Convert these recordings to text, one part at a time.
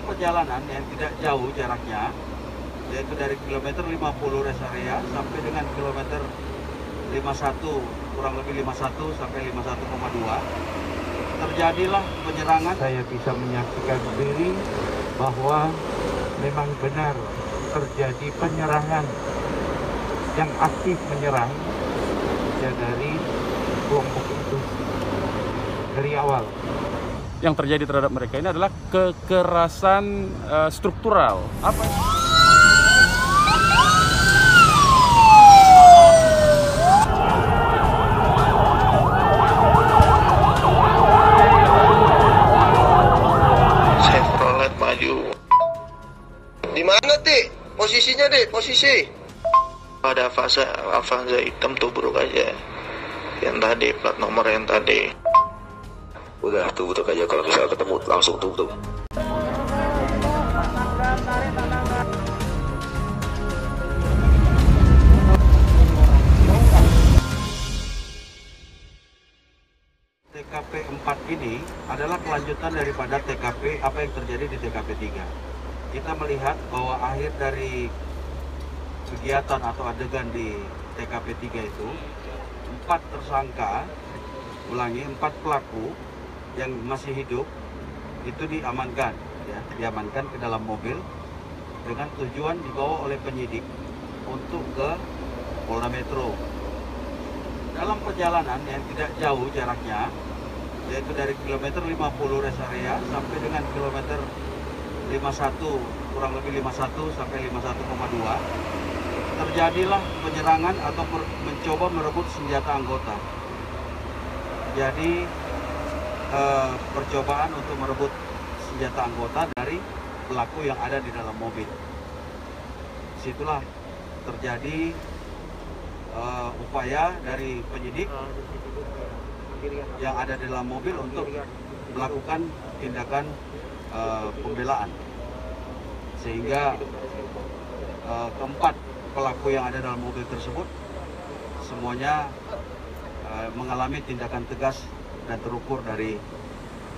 perjalanan yang tidak jauh jaraknya, yaitu dari kilometer 50 rest area sampai dengan kilometer 51, kurang lebih 51 sampai 51,2, terjadilah penyerangan. Saya bisa menyaksikan sendiri bahwa memang benar terjadi penyerangan yang aktif menyerang ya dari kelompok itu dari awal. Yang terjadi terhadap mereka ini adalah kekerasan struktural. Apa? Chevrolet maju. Di mana, Ti? Posisinya, deh, posisi. Ada Avanza hitam tubruk aja. Yang tadi, plat nomor yang tadi. Udah tubruk aja, kalau misalnya ketemu langsung tubruk. TKP 4 ini adalah kelanjutan daripada TKP apa yang terjadi di TKP 3. Kita melihat bahwa akhir dari kegiatan atau adegan di TKP 3 itu 4 tersangka, 4 pelaku yang masih hidup itu diamankan, ya, diamankan ke dalam mobil dengan tujuan dibawa oleh penyidik untuk ke Polda Metro. Dalam perjalanan yang tidak jauh jaraknya, yaitu dari kilometer 50 rest area sampai dengan kilometer 51, kurang lebih 51 sampai 51,2, terjadilah penyerangan atau mencoba merebut senjata anggota. Jadi percobaan untuk merebut senjata anggota dari pelaku yang ada di dalam mobil. Disitulah terjadi upaya dari penyidik yang ada di dalam mobil untuk melakukan tindakan pembelaan, sehingga keempat pelaku yang ada dalam mobil tersebut semuanya mengalami tindakan tegas dan terukur dari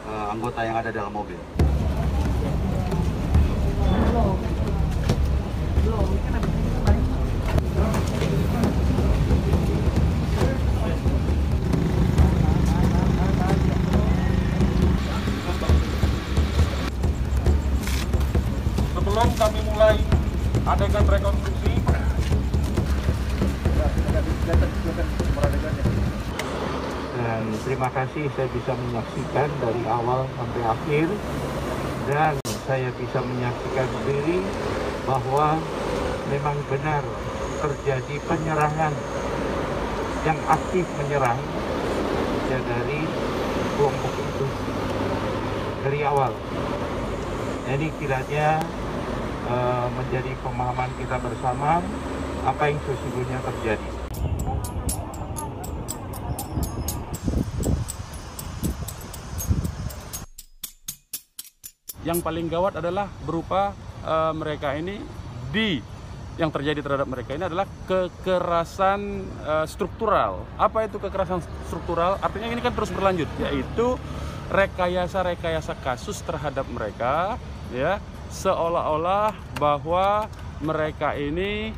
anggota yang ada dalam mobil. Sebelum kami mulai adegan rekonstruksi, Dan terima kasih saya bisa menyaksikan dari awal sampai akhir, dan saya bisa menyaksikan sendiri bahwa memang benar terjadi penyerangan yang aktif menyerang ya dari kelompok itu dari awal. Jadi kiranya menjadi pemahaman kita bersama apa yang sesungguhnya terjadi. yang paling gawat adalah berupa mereka ini yang terjadi terhadap mereka ini adalah kekerasan struktural. Apa itu kekerasan struktural? Artinya ini kan terus berlanjut, yaitu rekayasa kasus terhadap mereka, ya, seolah-olah bahwa mereka ini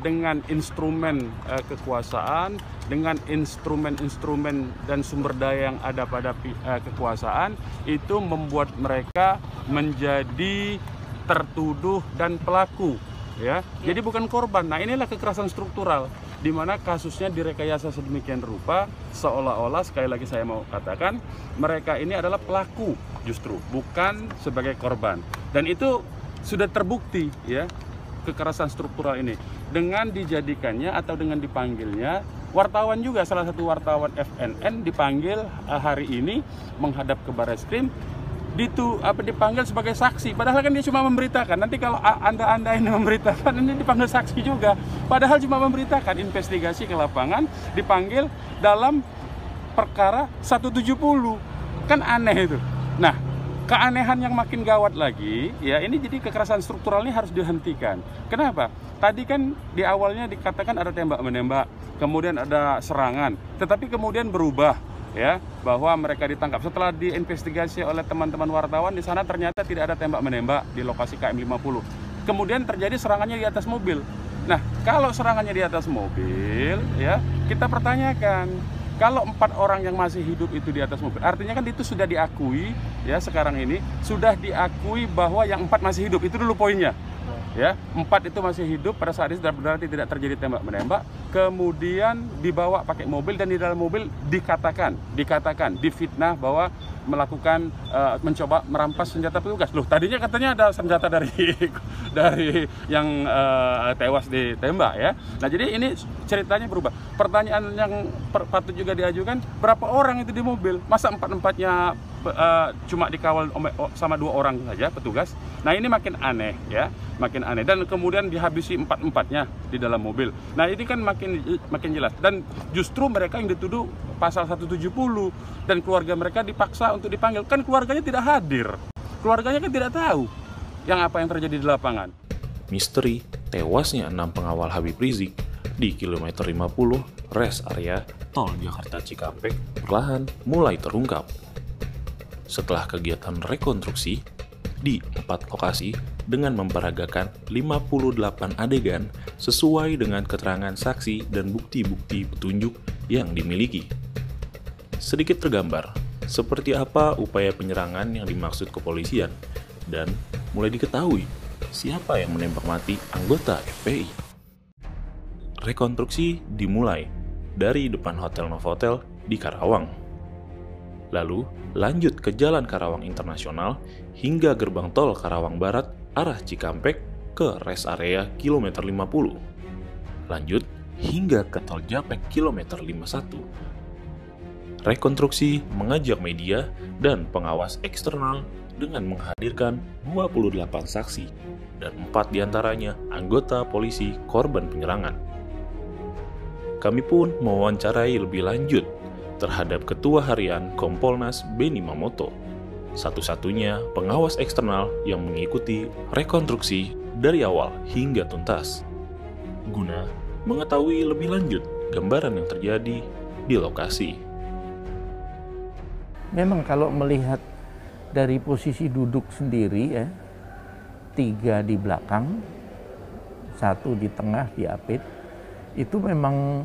dengan instrumen kekuasaan, dengan instrumen dan sumber daya yang ada pada kekuasaan, itu membuat mereka menjadi tertuduh dan pelaku, ya. Jadi bukan korban. Nah, inilah kekerasan struktural, di mana kasusnya direkayasa sedemikian rupa, seolah-olah, sekali lagi saya mau katakan, mereka ini adalah pelaku justru, bukan sebagai korban. Dan itu sudah terbukti, ya, kekerasan struktural ini dengan dijadikannya atau dengan dipanggilnya wartawan juga, salah satu wartawan FNN dipanggil hari ini menghadap ke Barreskrim, dipanggil sebagai saksi, padahal kan dia cuma memberitakan. Nanti kalau anda ini memberitakan, ini dipanggil saksi juga, padahal cuma memberitakan, investigasi ke lapangan, dipanggil dalam perkara 170, kan aneh itu. Nah, keanehan yang makin gawat lagi, ya, ini jadi kekerasan struktural ini harus dihentikan. Kenapa? Tadi kan di awalnya dikatakan ada tembak-menembak, kemudian ada serangan, tetapi kemudian berubah ya bahwa mereka ditangkap. Setelah diinvestigasi oleh teman-teman wartawan, di sana ternyata tidak ada tembak menembak di lokasi KM 50. Kemudian terjadi serangannya di atas mobil. Nah, kalau serangannya di atas mobil, ya kita pertanyakan, kalau 4 orang yang masih hidup itu di atas mobil, artinya kan itu sudah diakui, ya sekarang ini sudah diakui bahwa yang 4 masih hidup. Itu dulu poinnya. Ya, 4 itu masih hidup pada saat itu, berarti tidak terjadi tembak menembak. Kemudian dibawa pakai mobil, dan di dalam mobil dikatakan difitnah bahwa melakukan mencoba merampas senjata petugas. Loh, tadinya katanya ada senjata dari yang tewas ditembak, ya. Nah, jadi ini ceritanya berubah. Pertanyaan yang patut juga diajukan, berapa orang itu di mobil? Masa 4-4-nya cuma dikawal sama 2 orang saja petugas? Nah, ini makin aneh, ya, makin aneh. Dan kemudian dihabisi 4-4-nya di dalam mobil. Nah, ini kan makin jelas. Dan justru mereka yang dituduh pasal 170, dan keluarga mereka dipaksa untuk dipanggil. Kan keluarganya tidak hadir, keluarganya kan tidak tahu apa yang terjadi di lapangan. Misteri tewasnya 6 pengawal Habib Rizik di kilometer 50 rest area tol Jakarta Cikampek perlahan mulai terungkap. Setelah kegiatan rekonstruksi di 4 lokasi dengan memperagakan 58 adegan sesuai dengan keterangan saksi dan bukti-bukti petunjuk yang dimiliki. Sedikit tergambar seperti apa upaya penyerangan yang dimaksud kepolisian, dan mulai diketahui siapa yang menembak mati anggota FPI. Rekonstruksi dimulai dari depan Hotel Novotel di Karawang. Lalu lanjut ke Jalan Karawang Internasional hingga gerbang tol Karawang Barat arah Cikampek ke rest area kilometer 50. Lanjut hingga ke tol Japek kilometer 51. Rekonstruksi mengajak media dan pengawas eksternal dengan menghadirkan 28 saksi dan 4 diantaranya anggota polisi korban penyerangan. Kami pun mewawancarai lebih lanjut terhadap Ketua Harian Kompolnas Beni Mamoto, satu-satunya pengawas eksternal yang mengikuti rekonstruksi dari awal hingga tuntas, guna mengetahui lebih lanjut gambaran yang terjadi di lokasi. Memang kalau melihat dari posisi duduk sendiri, ya, 3 di belakang, 1 di tengah di apit, itu memang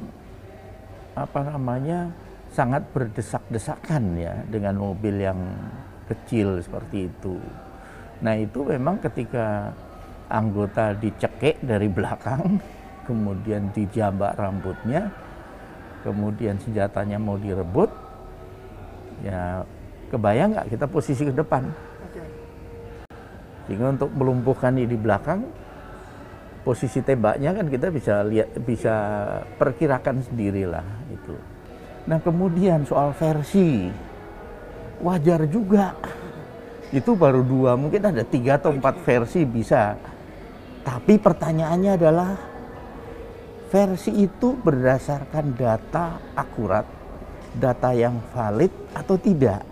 sangat berdesak-desakan, ya, dengan mobil yang kecil seperti itu. Nah, itu memang ketika anggota dicekik dari belakang, kemudian dijambak rambutnya, kemudian senjatanya mau direbut, ya kebayang nggak kita posisi ke depan. Sehingga untuk melumpuhkan ini di belakang, posisi tembaknya kan kita bisa perkirakan sendirilah itu. Nah, kemudian soal versi, wajar juga. Itu baru 2, mungkin ada 3 atau 4 versi bisa. Tapi pertanyaannya adalah, versi itu berdasarkan data akurat, data yang valid atau tidak.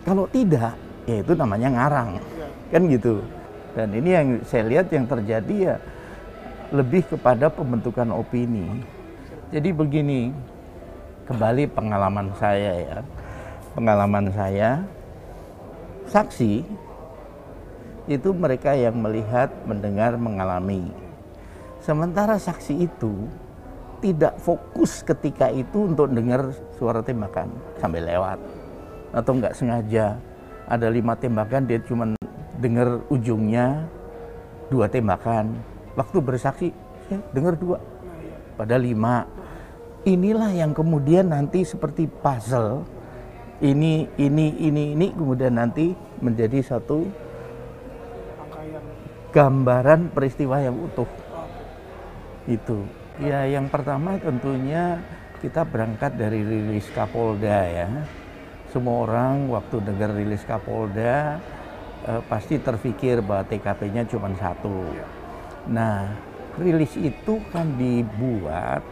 Kalau tidak, ya itu namanya ngarang, kan gitu. Dan ini yang saya lihat yang terjadi ya lebih kepada pembentukan opini. Jadi begini, kembali pengalaman saya, ya. Pengalaman saya, saksi itu mereka yang melihat, mendengar, mengalami. Sementara saksi itu tidak fokus ketika itu untuk dengar suara tembakan sampai lewat, atau nggak sengaja ada 5 tembakan dia cuma dengar ujungnya 2 tembakan. Waktu bersaksi saya dengar 2 pada 5. Inilah yang kemudian nanti seperti puzzle, ini kemudian nanti menjadi satu gambaran peristiwa yang utuh. Itu ya, yang pertama tentunya kita berangkat dari rilis Kapolda, ya. Semua orang waktu dengar rilis Kapolda pasti terpikir bahwa TKP-nya cuma 1. Nah, rilis itu kan dibuat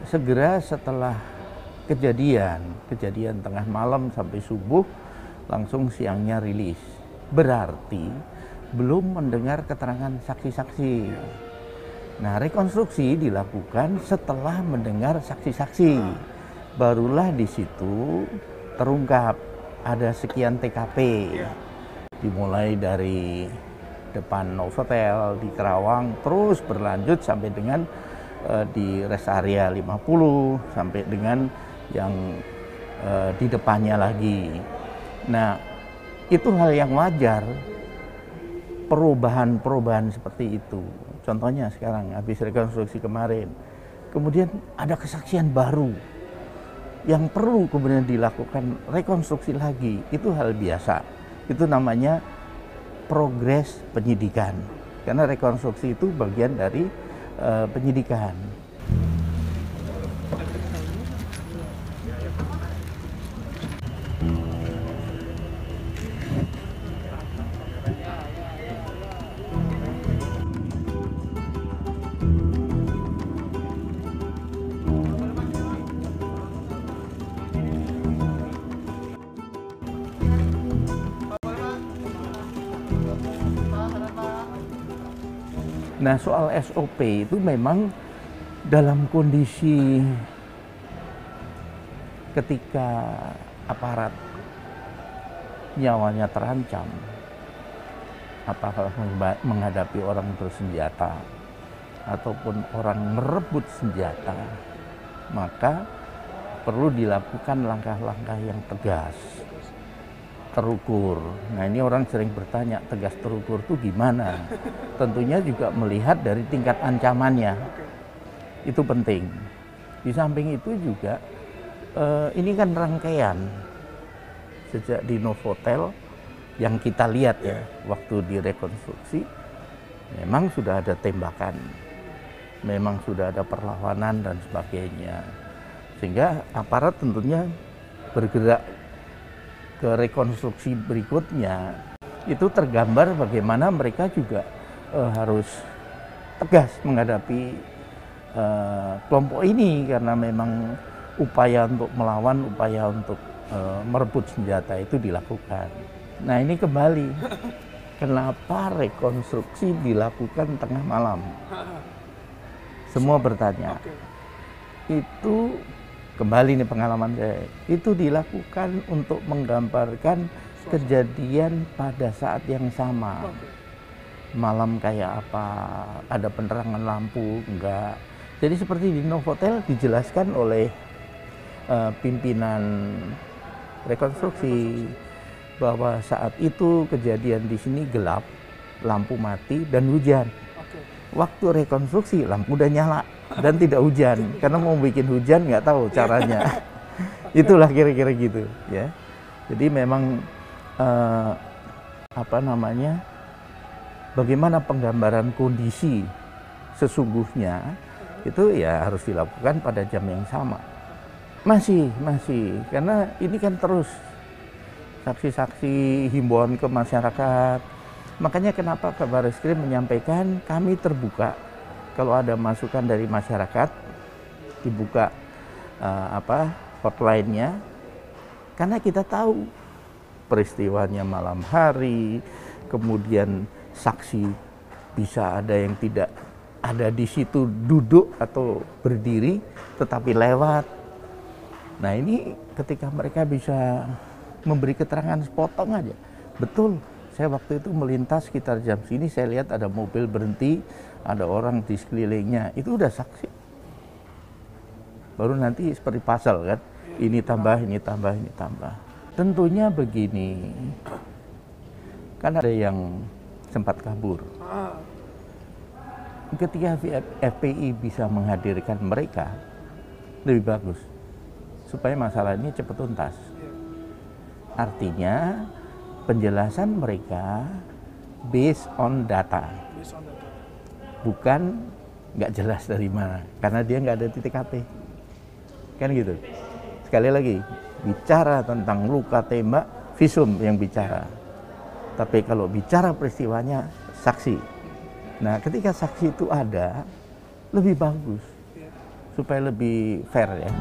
segera setelah kejadian tengah malam sampai subuh, langsung siangnya rilis. Berarti belum mendengar keterangan saksi-saksi. Nah, rekonstruksi dilakukan setelah mendengar saksi-saksi. barulah di situ terungkap ada sekian TKP, dimulai dari depan Novotel di Kerawang, terus berlanjut sampai dengan di rest area 50, sampai dengan yang di depannya lagi. Nah, itu hal yang wajar, perubahan-perubahan seperti itu. Contohnya sekarang habis rekonstruksi kemarin, kemudian ada kesaksian baru yang perlu kemudian dilakukan rekonstruksi lagi. Itu hal biasa, itu namanya progres penyidikan, karena rekonstruksi itu bagian dari penyidikan. Nah, soal SOP itu memang dalam kondisi ketika aparat nyawanya terancam, apakah menghadapi orang bersenjata ataupun orang merebut senjata, maka perlu dilakukan langkah-langkah yang tegas, terukur. Nah, ini orang sering bertanya, tegas terukur itu gimana? Tentunya juga melihat dari tingkat ancamannya. Itu penting. Di samping itu juga ini kan rangkaian sejak di Novotel yang kita lihat ya, waktu direkonstruksi memang sudah ada tembakan, memang sudah ada perlawanan dan sebagainya, sehingga aparat tentunya bergerak ke rekonstruksi berikutnya. Itu tergambar bagaimana mereka juga harus tegas menghadapi kelompok ini, karena memang upaya untuk melawan, upaya untuk merebut senjata itu dilakukan. Nah, ini kembali, kenapa rekonstruksi dilakukan tengah malam? Semua bertanya. Itu kembali nih pengalaman saya, itu dilakukan untuk menggambarkan kejadian pada saat yang sama. Malam kayak apa, ada penerangan lampu, enggak. Jadi seperti di Novotel dijelaskan oleh pimpinan rekonstruksi bahwa saat itu kejadian di sini gelap, lampu mati dan hujan. Waktu rekonstruksi lampu udah nyala dan tidak hujan, karena mau bikin hujan nggak tahu caranya. Itulah kira-kira gitu ya. Jadi memang bagaimana penggambaran kondisi sesungguhnya itu ya harus dilakukan pada jam yang sama. Masih, karena ini kan terus saksi-saksi, himbauan ke masyarakat. Makanya kenapa Kabareskrim menyampaikan kami terbuka kalau ada masukan dari masyarakat, dibuka hotline-nya, karena kita tahu peristiwanya malam hari, kemudian saksi bisa ada yang tidak ada di situ duduk atau berdiri, tetapi lewat. Nah, ini ketika mereka bisa memberi keterangan sepotong aja, betul. Saya waktu itu melintas sekitar jam sini, saya lihat ada mobil berhenti, ada orang di sekelilingnya, itu udah saksi. Baru nanti seperti puzzle kan, ini tambah, ini tambah, ini tambah. Tentunya begini, kan ada yang sempat kabur. Ketika FPI bisa menghadirkan mereka, lebih bagus, supaya masalah ini cepat tuntas. Artinya, penjelasan mereka based on data, bukan nggak jelas dari mana, karena dia nggak ada di TKP, kan gitu. Sekali lagi, bicara tentang luka tembak, visum yang bicara, tapi kalau bicara peristiwanya, saksi. Nah, ketika saksi itu ada, lebih bagus, supaya lebih fair ya.